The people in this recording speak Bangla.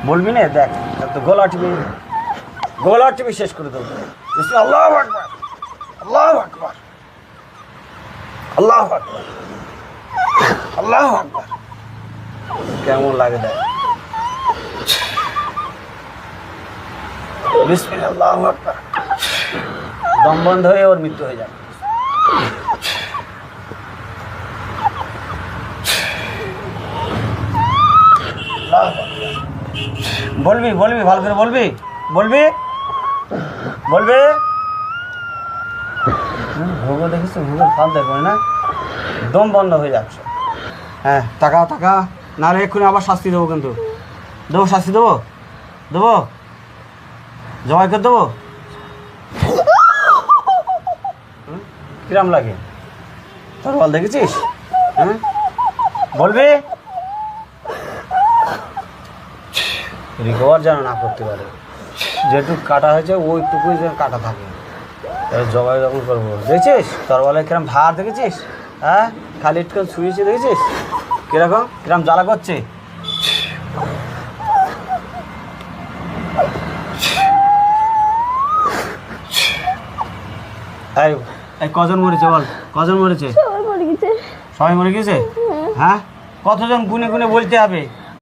বলবি না, দেখ তো গোলা টিভি শেষ করে দেবো। আল্লাহু আকবার, আল্লাহু আকবার, আল্লাহু আকবার, আল্লাহু আকবার। কেমন লাগে দেখ। বিসমিল্লাহ, আল্লাহু আকবার। দম বন্ধ হয়ে ওর মৃত্যু হয়ে যাবে। বলবি ভালো করে বলবি। ভোগো দেখিস, ভোগের ফাল দেখো না, দম বন্ধ হয়ে যাচ্ছে। হ্যাঁ, টাকা নাহলে এক্ষুনি আবার শাস্তি দেবো, কিন্তু শাস্তি দেবো জবাই করে দেবো। কিরাম লাগে তোর বল, দেখেছিস? হ্যাঁ, বলবি। রিকভার যেন না করতে পারে, যেটুকু কাটা হয়েছে ওইটুকুই যেন কাটা থাকে। জবাই যখন করবো, দেখছিস তোর বলে কিরম ভার, দেখেছিস? হ্যাঁ, খালি একটু শুয়েছে, দেখেছিস কিরম জ্বালা করছে। এই কজন মরেছে বল, কজন মরেছে? সবাই মরে গেছে। হ্যাঁ, কতজন গুনে বলতে হবে।